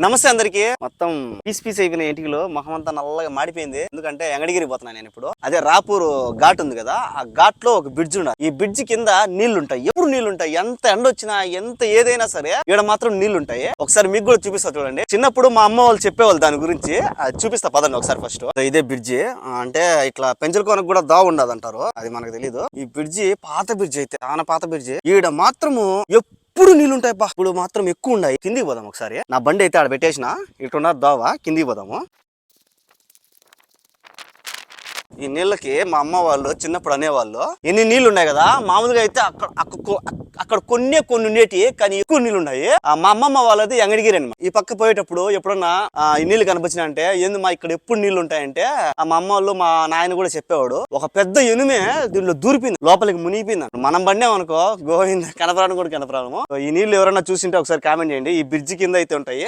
నమస్తే అందరికి. మొత్తం పీస్ అయిపోయిన ఇంటికిలో మొహమంతా నల్లగా మాడిపోయింది. ఎందుకంటే ఎంగడిగిరి పోతున్నా నేను ఇప్పుడు. అదే రాపూర్ ఘాట్ ఉంది కదా, ఆ ఘాట్ లో ఒక బ్రిడ్జ్ ఉన్నది. ఈ బ్రిడ్జ్ కింద నీళ్లుంటాయి, ఎప్పుడు నీళ్లుంటాయి. ఎంత ఎండ వచ్చినా ఎంత ఏదైనా సరే ఇక్కడ మాత్రం నీళ్లుంటాయి. ఒకసారి మీకు కూడా చూపిస్తా చూడండి. చిన్నప్పుడు మా అమ్మ వాళ్ళు చెప్పేవాళ్ళు దాని గురించి. చూపిస్తా పదండి ఒకసారి. ఫస్ట్ ఇదే బ్రిడ్జి. అంటే ఇట్లా పెంచలకోనకు కూడా దా ఉండదు అంటారు, అది మనకు తెలీదు. ఈ బ్రిడ్జి పాత బ్రిడ్జి, అయితే చాలా పాత బ్రిడ్జి. ఈడ మాత్రము ఎప్పుడు నీళ్ళుంటాయి బా. ఇప్పుడు మాత్రం ఎక్కువ ఉన్నాయి. కిందికి పోదాం ఒకసారి. నా బండి అయితే ఆడ పెట్టేసిన, ఇటున్న దోవ, కిందికి పోదాము. ఈ నీళ్ళకి మా అమ్మ వాళ్ళు చిన్నప్పుడు అనేవాళ్ళు, ఎన్ని నీళ్లు ఉన్నాయి కదా, మామూలుగా అయితే అక్కడ కొన్ని ఉండేటి, కానీ ఎక్కువ నీళ్ళు ఉన్నాయి. మా అమ్మమ్మ వాళ్ళది ఎంగడిగిరి అనమాట. ఈ పక్క పోయేటప్పుడు ఎప్పుడన్నా ఈ నీళ్లు కనిపించిన అంటే, ఏంది మా ఇక్కడ ఎప్పుడు నీళ్లు ఉంటాయంటే, మా అమ్మ వాళ్ళు మా నాయన కూడా చెప్పేవాడు, ఒక పెద్ద ఎనుమే దీనిలో దూరిపోయింది, లోపలికి మునిగిపోయింది. మనం బండేమనుకో గోవింద కనపరాను కూడా కనపరాము. ఈ నీళ్లు ఎవరైనా చూసింటే ఒకసారి కామెంట్ చేయండి. ఈ బ్రిడ్జి కింద అయితే ఉంటాయి.